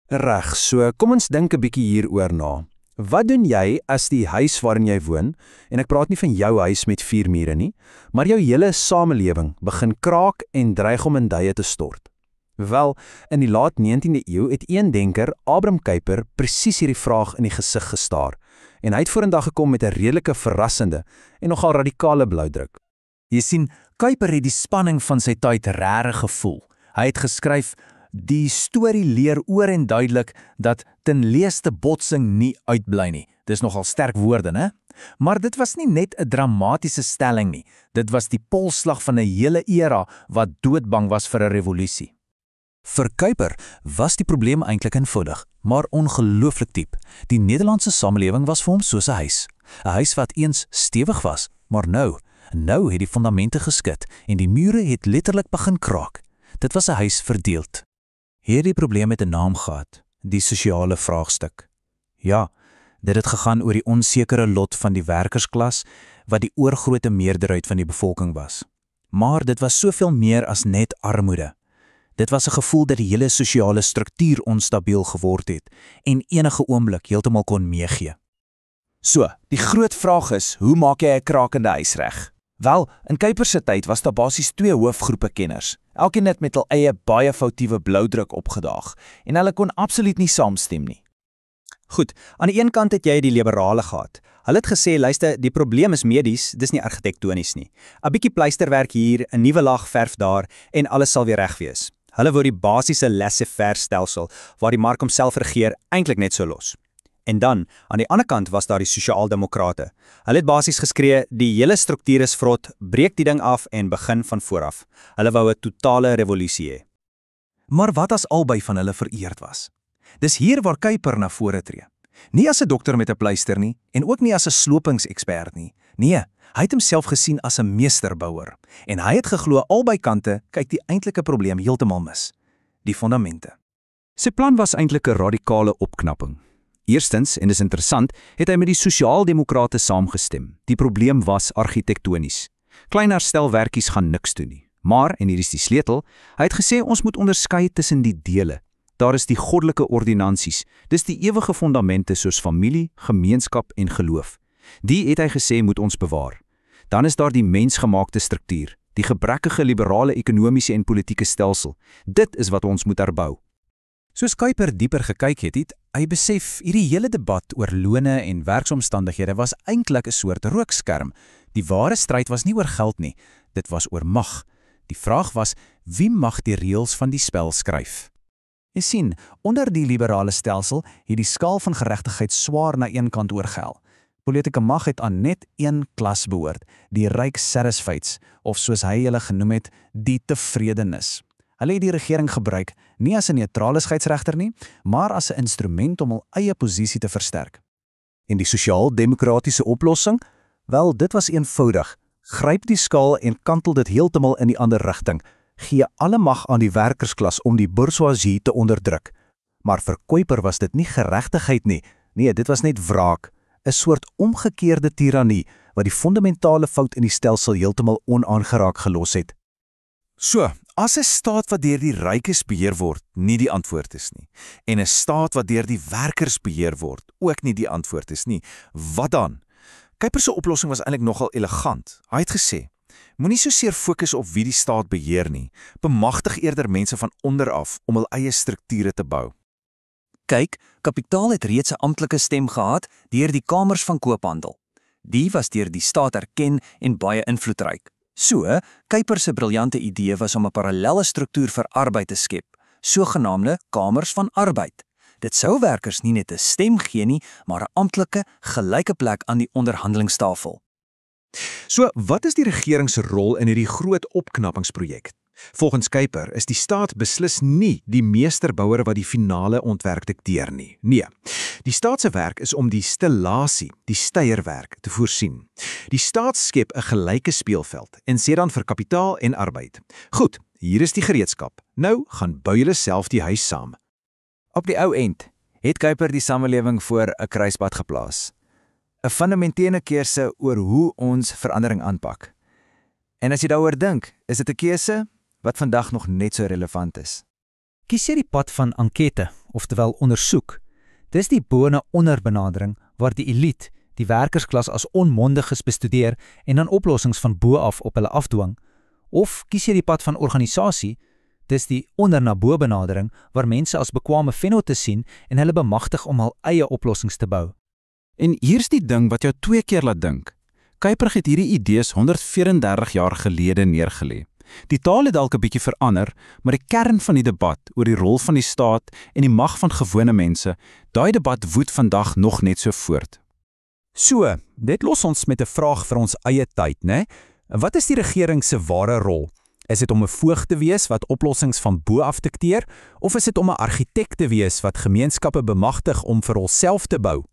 Reg, so kom ons dink 'n bietjie hieroor na. Wat doen jy as die huis waarin jy woon, en ek praat nie van jou huis met 4 mure nie, maar jou hele samelewing begin kraak en dreig om in duie te stort? Wel, in die laat 19de eeu het een denker, Abraham Kuyper, presies hierdie vraag in die gesig gestaar, en hy het vorendag gekom met 'n redelike verrassende en nogal radikale bloudruk. Jy sien, Kuyper het die spanning van sy tyd regtig gevoel. Hy het geskryf: "Die storie leer oor en duidelik dat ten leeste botsing nie uitbly nie." Dis nogal sterk woorde, né? Maar dit was nie net 'n dramatiese stelling nie. Dit was die polsslag van 'n hele era wat doodbang was vir 'n revolusie. Vir Kuyper was die probleem eintlik eenvoudig, maar ongelooflik diep. Die Nederlandse samelewing was vir hom soos 'n huis. 'n Huis wat eens stewig was, maar nou het die fondamente geskit en die mure het letterlik begin kraak. Dit was 'n huis verdeeld. Hierdie probleem het 'n naam gehad, die sosiale vraagstuk. Ja, dit het gegaan oor die onsekere lot van die werkersklas wat die oorgrootste meerderheid van die bevolking was. Maar dit was soveel meer as net armoede. Dit was 'n gevoel dat die hele sosiale struktuur onstabiel geword het en enige oomblik heeltemal kon meegee. So, die groot vraag is, hoe maak jy 'n krakende huis reg? Wel, in Kuyper se tyd was daar basies 2 hoofgroepe kenners. Elkeen het met hul eie baie foutiewe bloudruk opgedaag en hulle kon absoluut nie saamstem nie. Goed, aan die een kant het jy die liberale gehad. Hulle het gesê, luister, die probleem is medies, dis nie argitektonies nie. 'n Bietjie pleisterwerk hier, 'n nuwe laag verf daar en alles sal weer reg wees. Hulle wou die basiese laissez-faire stelsel waar die mark homself regeer eintlik net so los. En dan, aan die ander kant was daar die sosiaaldemokrate. Hulle het basies geskree, die hele struktuur is vrot, breek die ding af en begin van vooraf. Hulle wou 'n totale revolusie hê. Maar wat as albei van hulle vereerd was? Dis hier waar Kuyper na vore tree. Nie as 'n dokter met 'n pleister nie, en ook nie as 'n slopingsekspert nie. Nee, hy het homself gesien as 'n meesterbouer. En hy het geglo albei kante kyk die eintlike probleem heeltemal mis. Die fondamente. Sy plan was eintlik 'n radikale opknapping. Eerstens, en dis interessant, het hy met die sosiaaldemokrate saamgestem. Die probleem was argitektonies. Klein herstelwerkies gaan niks doen nie. Maar, en hier is die sleutel, hy het gesê ons moet onderskei tussen die dele. Daar is die goddelike ordinansies, dis die ewige fondamente soos familie, gemeenskap en geloof. Die het hy gesê moet ons bewaar. Dan is daar die mensgemaakte struktuur, die gebrekkige liberale ekonomiese en politieke stelsel. Dit is wat ons moet herbou. Soos Kuyper dieper gekyk het hy besef hierdie hele debat oor lone en werksomstandighede was eintlik 'n soort rookskerm. Die ware stryd was nie oor geld nie, dit was oor mag. Die vraag was, wie mag die reëls van die spel skryf? Jy sien, onder die liberale stelsel het die skaal van geregtigheid swaar na een kant oorgehel. Politieke mag het aan net een klas behoort, die ryk satisfieds, of soos hy hulle genoem het, die tevredenis. Hulle het die regering gebruik, nie as 'n neutrale scheidsregter nie, maar as 'n instrument om hul eie posisie te versterk. En die sosiaal-demokratiese oplossing? Wel, dit was eenvoudig. Gryp die skaal en kantel dit heeltemal in die ander rigting. Gee alle mag aan die werkersklas om die bourgeoisie te onderdruk. Maar vir Kuyper was dit nie geregtigheid nie. Nee, dit was net wraak. 'n Soort omgekeerde tirannie wat die fundamentale fout in die stelsel heeltemal onaangeraak gelos het. So, as 'n staat wat deur die rykes beheer word, nie die antwoord is nie, en 'n staat wat deur die werkers beheer word, ook nie die antwoord is nie, wat dan? Kuyper se oplossing was eintlik nogal elegant. Hy het gesê, moenie soseer fokus op wie die staat beheer nie, bemagtig eerder mense van onder af om hul eie strukture te bou. Kyk, kapitaal het reeds 'n amptelike stem gehad deur die kamers van koophandel. Die was deur die staat erken en baie invloedryk. So, Kuyper se briljante idee was om 'n parallelle struktuur vir arbeid te skep, sogenaamde kamers van arbeid. Dit sou werkers nie net 'n stem gee nie, maar 'n amptelike, gelyke plek aan die onderhandelingstafel. So, wat is die regering se rol in hierdie groot opknappingsprojek? Volgens Kuyper is die staat beslis nie die meesterbouer wat die finale ontwerp dikteer nie. Nee, die staat se werk is om die stellasie, die steierwerk, te voorsien. Die staat skep 'n gelyke speelveld en sê dan vir kapitaal en arbeid. Goed, hier is die gereedskap. Nou gaan bou julle self die huis saam. Op die ou end het Kuyper die samelewing voor 'n kruispunt geplaas. 'n Fundamentele keuse oor hoe ons verandering aanpak. En as jy daaroor dink, is dit 'n keuse wat vandag nog net so relevant is. kies jy die pad van ankete, oftewel ondersoek. Dis die bo-na-onder benadering waar die elite die werkersklas as onmondiges bestudeer en dan oplossings van bo af op hulle afdwing, of kies jy die pad van organisasie, dis die onder-na-bo benadering waar mense as bekwame vennote sien en hulle bemagtig om hul eie oplossings te bou. En hier's die ding wat jou 2 keer laat dink. Kuiper het hierdie idees 134 jaar gelede neergelê. Die taal het dalk 'n bietjie verander, maar die kern van die debat oor die rol van die staat en die mag van gewone mense, daai debat woed vandag nog net so voort. So, dit los ons met 'n vraag vir ons eie tyd, né? Wat is die regering se ware rol? Is dit om 'n voog te wees wat oplossings van bo af dikteer, of is dit om 'n argitek te wees wat gemeenskappe bemagtig om vir hulself te bou?